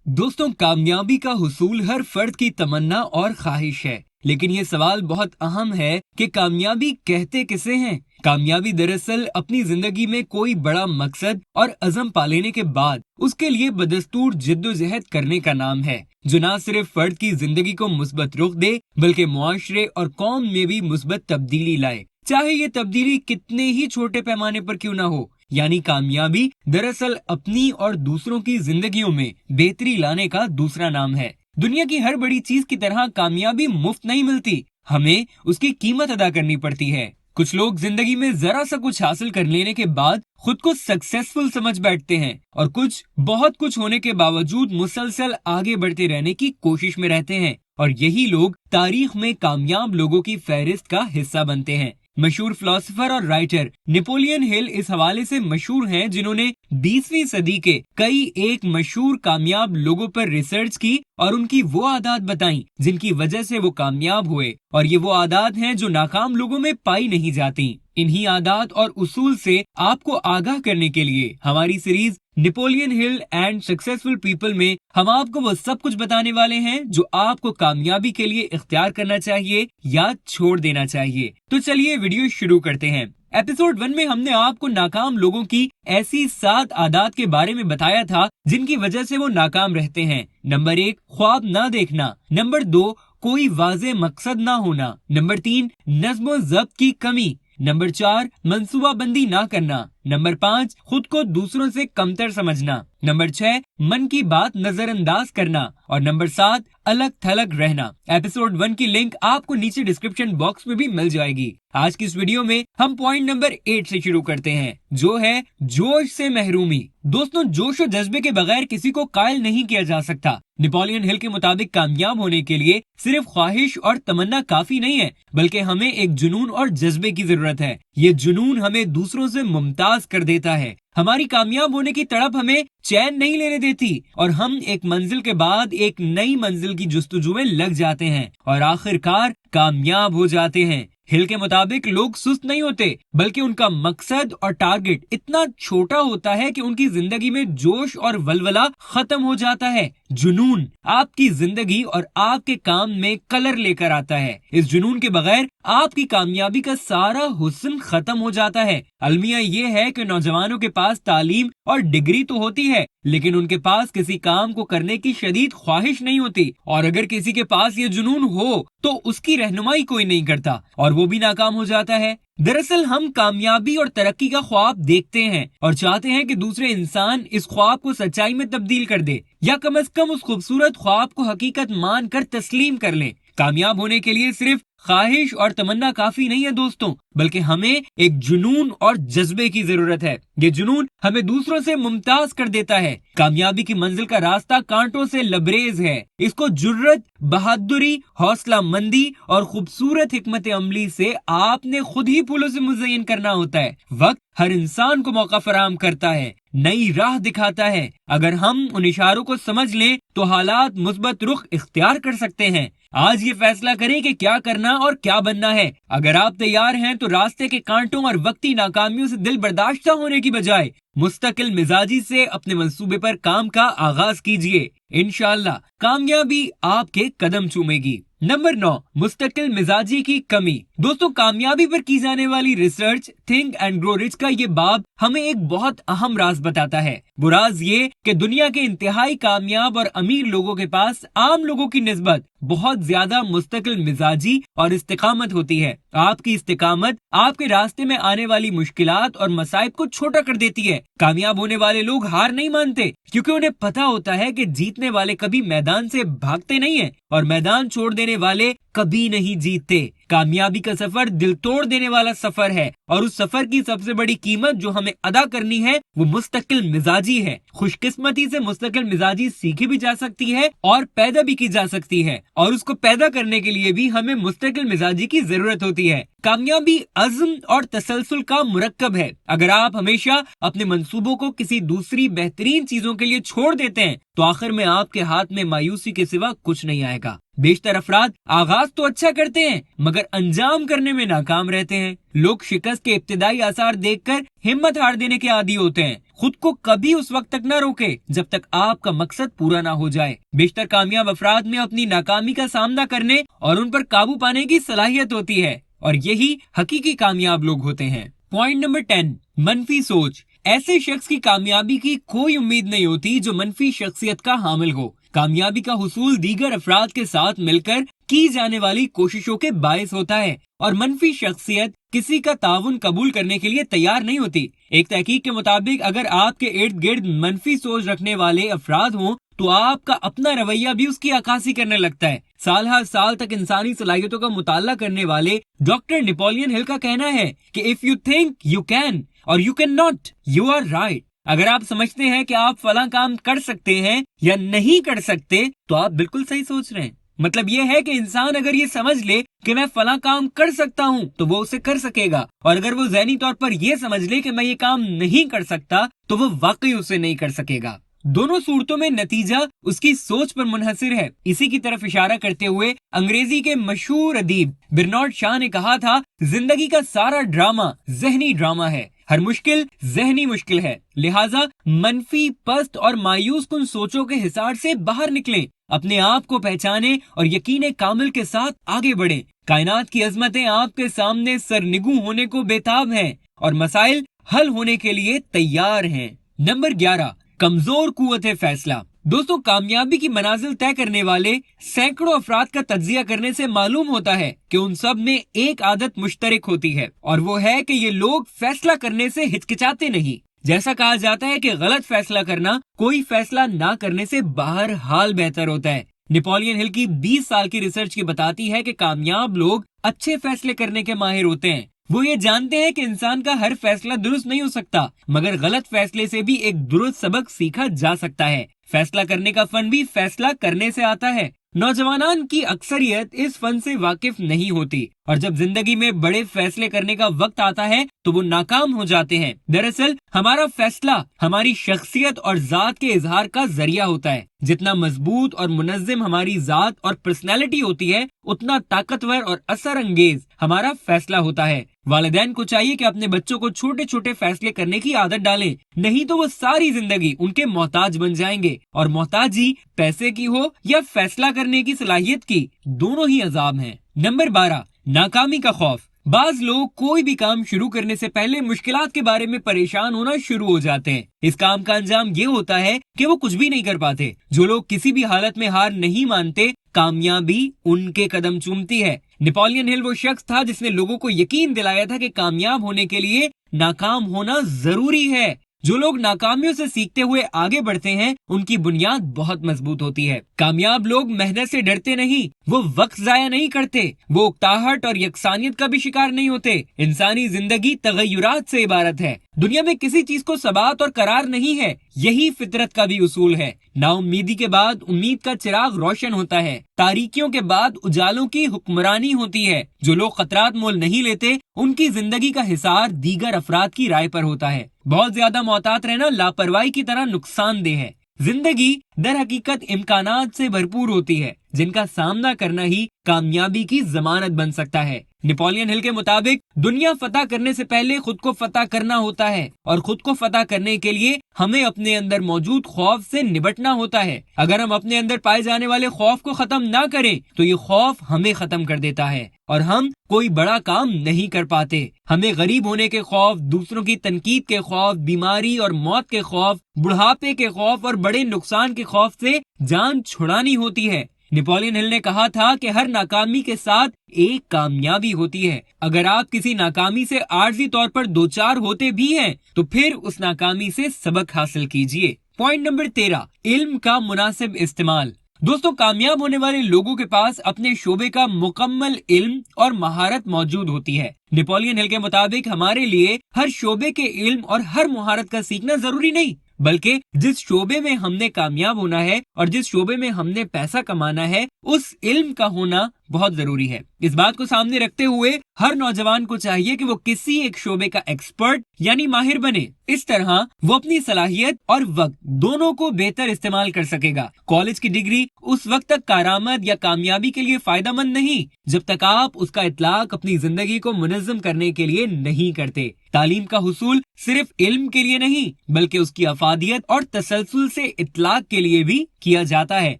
दोस्तों, कामयाबी का हुसूल हर फर्द की तमन्ना और ख्वाहिश है, लेकिन ये सवाल बहुत अहम है कि कामयाबी कहते किसे हैं। कामयाबी दरअसल अपनी जिंदगी में कोई बड़ा मकसद और अज़म पा लेने के बाद उसके लिए बदस्तूर जिद्दोजहद करने का नाम है, जो न सिर्फ फर्द की जिंदगी को मुस्बत रुख दे बल्कि मुआशरे और कौम में भी मुस्बत तब्दीली लाए, चाहे ये तब्दीली कितने ही छोटे पैमाने पर क्यों ना हो। यानी कामयाबी दरअसल अपनी और दूसरों की जिंदगियों में बेहतरी लाने का दूसरा नाम है। दुनिया की हर बड़ी चीज की तरह कामयाबी मुफ्त नहीं मिलती, हमें उसकी कीमत अदा करनी पड़ती है। कुछ लोग जिंदगी में जरा सा कुछ हासिल कर लेने के बाद खुद को सक्सेसफुल समझ बैठते हैं और कुछ बहुत कुछ होने के बावजूद मुसलसल आगे बढ़ते रहने की कोशिश में रहते हैं, और यही लोग तारीख में कामयाब लोगों की फहरिस्त का हिस्सा बनते हैं। मशहूर फिलोसोफर और राइटर नेपोलियन हिल इस हवाले से मशहूर हैं, जिन्होंने 20वीं सदी के कई एक मशहूर कामयाब लोगों पर रिसर्च की और उनकी वो आदत बताई जिनकी वजह से वो कामयाब हुए, और ये वो आदत हैं जो नाकाम लोगों में पाई नहीं जाती। इन्हीं आदत और उसूल से आपको आगाह करने के लिए हमारी series Napoleon Hill and successful people में हम आपको वो सब कुछ बताने वाले हैं जो आपको कामयाबी के लिए इख्तियार करना चाहिए या छोड़ देना चाहिए। तो चलिए वीडियो शुरू करते हैं। एपिसोड 1 में हमने आपको नाकाम लोगों की ऐसी 7 आदत के बारे में बताया था जिनकी वजह से वो नाकाम रहते हैं। नंबर 1, ख्वाब ना देखना। नंबर 2, कोई वाज़े मकसद ना होना। नंबर 3, नज़्म ज़ब्त की कमी। नंबर 4, मंसूबाबंदी ना करना। नंबर 5, खुद को दूसरों से कमतर समझना। नंबर 6, मन की बात नजरअंदाज करना। और नंबर 7, अलग थलग रहना। एपिसोड 1 की लिंक आपको नीचे डिस्क्रिप्शन बॉक्स में भी मिल जाएगी। आज की इस वीडियो में हम पॉइंट नंबर 8 से शुरू करते हैं, जो है जोश से महरूमी। दोस्तों, जोश और जज्बे के बगैर किसी को कायल नहीं किया जा सकता। नेपोलियन हिल के मुताबिक कामयाब होने के लिए सिर्फ ख्वाहिश और तमन्ना काफी नहीं है, बल्कि हमें एक जुनून और जज्बे की जरूरत है। ये जुनून हमें दूसरों से मुमताज कर देता है। हमारी कामयाब होने की तड़प हमें चैन नहीं लेने देती और हम एक मंजिल के बाद एक नई मंजिल की जुस्तजू में लग जाते हैं और आखिरकार कामयाब हो जाते हैं। हिल के मुताबिक लोग सुस्त नहीं होते, बल्कि उनका मकसद और टारगेट इतना छोटा होता है कि उनकी जिंदगी में जोश और वलवला खत्म हो जाता है। जुनून आपकी जिंदगी और आपके काम में कलर लेकर आता है। इस जुनून के बगैर आपकी कामयाबी का सारा हुस्न खत्म हो जाता है। अलमिया ये है कि नौजवानों के पास तालीम और डिग्री तो होती है, लेकिन उनके पास किसी काम को करने की शदीद ख्वाहिश नहीं होती, और अगर किसी के पास ये जुनून हो तो उसकी रहनुमाई कोई नहीं करता और वो भी नाकाम हो जाता है। दरअसल हम कामयाबी और तरक्की का ख्वाब देखते हैं और चाहते हैं कि दूसरे इंसान इस ख्वाब को सच्चाई में तब्दील कर दे, या कम से कम उस खूबसूरत ख्वाब को हकीकत मान कर तस्लीम कर लें। कामयाब होने के लिए सिर्फ ख्वाहिश और तमन्ना काफी नहीं है दोस्तों, बल्कि हमें एक जुनून और जज्बे की जरूरत है। ये जुनून हमें दूसरों से मुमताज कर देता है। कामयाबी की मंजिल का रास्ता कांटों से लबरेज है। इसको जुर्रत, बहादुरी, हौसला मंदी और खूबसूरत हिकमत अमली से आपने खुद ही फूलों से मुज़य्यन करना होता है। वक्त हर इंसान को मौका फराहम करता है, नई राह दिखाता है। अगर हम उन इशारों को समझ लें तो हालात मुस्बत रुख इख्तियार कर सकते हैं। आज ये फैसला करें कि क्या करना और क्या बनना है। अगर आप तैयार हैं तो रास्ते के कांटों और वक्ती नाकामियों से दिल बर्दाश्त होने की बजाय मुस्तकिल मिजाजी से अपने मंसूबे पर काम का आगाज कीजिए। इंशाअल्लाह कामयाबी आपके कदम चूमेगी। नंबर 9, मुस्तकिल मिजाजी की कमी। दोस्तों, कामयाबी पर की जाने वाली research think and grow rich का ये बाब हमें एक बहुत अहम राज बताता है। वो राज ये कि दुनिया के इंतहाई कामयाब और अमीर लोगों के पास आम लोगों की निस्बत बहुत ज्यादा मुस्तकिल मिजाजी और इस्तिकामत होती है। आपकी इस्तिकामत आपके रास्ते में आने वाली मुश्किलात और मसाइब को छोटा कर देती है। कामयाब होने वाले लोग हार नहीं मानते, क्योंकि उन्हें पता होता है कि जीतने वाले कभी मैदान से भागते नहीं हैं और मैदान छोड़ देने वाले कभी नहीं जीतते। कामयाबी का सफर दिल तोड़ देने वाला सफर है, और उस सफर की सबसे बड़ी कीमत जो हमें अदा करनी है वो मुस्तकिल मिजाजी है। खुशकिस्मती से मुस्तकिल मिजाजी सीखी भी जा सकती है और पैदा भी की जा सकती है, और उसको पैदा करने के लिए भी हमें मुस्तकिल मिजाजी की जरूरत होती है। कामयाबी अज़्म और तसलसल का मुरक्कब है। अगर आप हमेशा अपने मंसूबों को किसी दूसरी बेहतरीन चीजों के लिए छोड़ देते हैं तो आखिर में आपके हाथ में मायूसी के सिवा कुछ नहीं आएगा। बेशतर अफराद आगाज तो अच्छा करते हैं मगर अंजाम करने में नाकाम रहते हैं। लोग शिकस्त के इब्तिदाई आसार देखकर हिम्मत हार देने के आदी होते हैं, खुद को कभी उस वक्त तक न रोके जब तक आपका मकसद पूरा ना हो जाए। बेशतर कामयाब अफराद में अपनी नाकामी का सामना करने और उन पर काबू पाने की सलाहियत होती है और यही हकीकी कामयाब लोग होते हैं। पॉइंट नंबर 10, मनफी सोच। ऐसे शख्स की कामयाबी की कोई उम्मीद नहीं होती जो मनफी शख्सियत का हामिल हो। कामयाबी का हुसूल दीगर अफराद के साथ मिलकर की जाने वाली कोशिशों के बायस होता है और मनफी शख्सियत किसी का ताउन कबूल करने के लिए तैयार नहीं होती। एक तहकीक के मुताबिक अगर आपके इर्द गिर्द मनफी सोच रखने वाले अफराद हों तो आपका अपना रवैया भी उसकी अक्कासी करने लगता है। साल हर साल तक इंसानी सलाहियतों का मुताला करने वाले डॉक्टर नेपोलियन हिल का कहना है कि if you think you can or you can not, you are right. अगर आप समझते हैं कि आप फला काम कर सकते हैं या नहीं कर सकते तो आप बिल्कुल सही सोच रहे हैं। मतलब ये है कि इंसान अगर ये समझ ले कि मैं फला काम कर सकता हूँ तो वो उसे कर सकेगा, और अगर वो ज़हनी तौर पर ये समझ ले कि मैं ये काम नहीं कर सकता तो वो वाकई उसे नहीं कर सकेगा। दोनों सूरतों में नतीजा उसकी सोच पर मुनहसिर है। इसी की तरफ इशारा करते हुए अंग्रेजी के मशहूर अदीब बर्नार्ड शॉ ने कहा था, जिंदगी का सारा ड्रामा ज़हनी ड्रामा है, हर मुश्किल ज़हनी मुश्किल है, लिहाजा मनफी, पस्त और मायूस कुन सोचों के हिसार से बाहर निकलें, अपने आप को पहचाने और यकीन कामिल के साथ आगे बढ़ें। कायनात की अजमतें आपके सामने सरनिगू होने को बेताब हैं और मसाइल हल होने के लिए तैयार हैं। नंबर 11, कमजोर कुव्वत फैसला। दोस्तों, कामयाबी की मनाजिल तय करने वाले सैकड़ों अफराद का तज्जिया करने से मालूम होता है कि उन सब में एक आदत मुश्तरक होती है और वो है कि ये लोग फैसला करने से हिचकिचाते नहीं। जैसा कहा जाता है कि गलत फैसला करना कोई फैसला ना करने से बाहर हाल बेहतर होता है। नेपोलियन हिल की 20 साल की रिसर्च की बताती है कि कामयाब लोग अच्छे फैसले करने के माहिर होते हैं। वो ये जानते हैं कि इंसान का हर फैसला दुरुस्त नहीं हो सकता, मगर गलत फैसले से भी एक दुरुस्त सबक सीखा जा सकता है। फैसला करने का फन भी फैसला करने से आता है। नौजवानान की अक्सरियत इस फन से वाकिफ नहीं होती और जब जिंदगी में बड़े फैसले करने का वक्त आता है तो वो नाकाम हो जाते हैं। दरअसल हमारा फैसला हमारी शख्सियत और जात के इजहार का जरिया होता है। जितना मजबूत और मुनज़्ज़म हमारी जात और पर्सनैलिटी होती है, उतना ताकतवर और असर अंगेज हमारा फैसला होता है। वालिदैन को चाहिए कि अपने बच्चों को छोटे छोटे फैसले करने की आदत डालें, नहीं तो वो सारी जिंदगी उनके मोहताज बन जाएंगे और मोहताजी पैसे की हो या फैसला करने की सलाहियत की, दोनों ही अजाब हैं। नंबर 12, नाकामी का खौफ। बाज लोग कोई भी काम शुरू करने से पहले मुश्किलात के बारे में परेशान होना शुरू हो जाते हैं। इस काम का अंजाम ये होता है कि वो कुछ भी नहीं कर पाते। जो लोग किसी भी हालत में हार नहीं मानते, कामयाबी उनके कदम चूमती है। नेपोलियन हिल वो शख्स था जिसने लोगों को यकीन दिलाया था कि कामयाब होने के लिए नाकाम होना जरूरी है। जो लोग नाकामियों से सीखते हुए आगे बढ़ते हैं, उनकी बुनियाद बहुत मजबूत होती है। कामयाब लोग मेहनत से डरते नहीं, वो वक्त जाया नहीं करते, वो उकताहट और यकसानियत का भी शिकार नहीं होते। इंसानी जिंदगी तगय्युरात से इबारत है। दुनिया में किसी चीज को सबात और करार नहीं है, यही फितरत का भी उसूल है। नाउम्मीदी के बाद उम्मीद का चिराग रोशन होता है, तारीकियों के बाद उजालों की हुक्मरानी होती है। जो लोग खतरात मोल नहीं लेते, उनकी जिंदगी का हिसार दीगर अफराद की राय पर होता है। बहुत ज्यादा मोहतात रहना लापरवाही की तरह नुकसानदेह है। जिंदगी दर हकीकत इम्कानात से भरपूर होती है, जिनका सामना करना ही कामयाबी की जमानत बन सकता है। नेपोलियन हिल के मुताबिक दुनिया फतह करने से पहले खुद को फतह करना होता है और खुद को फतह करने के लिए हमें अपने अंदर मौजूद खौफ से निपटना होता है। अगर हम अपने अंदर पाए जाने वाले खौफ को खत्म ना करें तो ये खौफ हमें खत्म कर देता है और हम कोई बड़ा काम नहीं कर पाते। हमें गरीब होने के खौफ, दूसरों की तनकीद के खौफ, बीमारी और मौत के खौफ, बुढ़ापे के खौफ और बड़े नुकसान के खौफ से जान छुड़ानी होती है। नेपोलियन हिल ने कहा था कि हर नाकामी के साथ एक कामयाबी होती है। अगर आप किसी नाकामी से आर्जी तौर पर दो चार होते भी हैं तो फिर उस नाकामी से सबक हासिल कीजिए। पॉइंट नंबर 13, इल्म का मुनासिब इस्तेमाल। दोस्तों, कामयाब होने वाले लोगों के पास अपने शोबे का मुकम्मल इल्म और महारत मौजूद होती है। नेपोलियन हिल के मुताबिक हमारे लिए हर शोबे के इल्म और हर महारत का सीखना जरूरी नहीं, बल्कि जिस शोबे में हमने कामयाब होना है और जिस शोबे में हमने पैसा कमाना है, उस इल्म का होना बहुत जरूरी है। इस बात को सामने रखते हुए हर नौजवान को चाहिए कि वो किसी एक शोबे का एक्सपर्ट यानी माहिर बने। इस तरह वो अपनी सलाहियत और वक्त दोनों को बेहतर इस्तेमाल कर सकेगा। कॉलेज की डिग्री उस वक्त तक कारामद या कामयाबी के लिए फायदेमंद नहीं जब तक आप उसका इतलाक अपनी जिंदगी को मुनज़्ज़म करने के लिए नहीं करते। तालीम का हुसूल सिर्फ इल्म के लिए नहीं बल्कि उसकी अफादियत और तसलसल से इतलाक के लिए भी किया जाता है।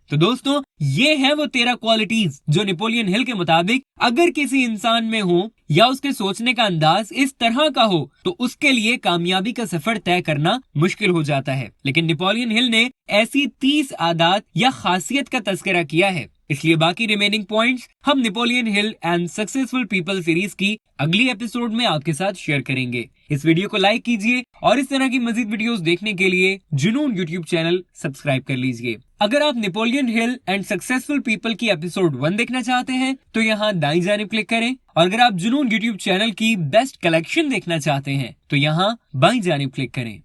तो दोस्तों, ये है वो 13 क्वालिटीज जो नेपोलियन हिल के मुताबिक अगर किसी इंसान में हो या उसके सोचने का अंदाज इस तरह का हो तो उसके लिए कामयाबी का सफर तय करना मुश्किल हो जाता है। लेकिन नेपोलियन हिल ने ऐसी 30 आदात या खासियत का तस्करा किया है, इसलिए बाकी रिमेनिंग पॉइंट्स हम Napoleon Hill and successful people series की अगली एपिसोड में आपके साथ शेयर करेंगे। इस वीडियो को लाइक कीजिए और इस तरह की मजीद वीडियोस देखने के लिए जुनून यूट्यूब चैनल सब्सक्राइब कर लीजिए। अगर आप Napoleon Hill and successful people की एपिसोड 1 देखना चाहते हैं तो यहाँ दाईं जानिब क्लिक करें, और अगर आप जुनून यूट्यूब चैनल की बेस्ट कलेक्शन देखना चाहते हैं तो यहाँ बाईं जानिब क्लिक करें।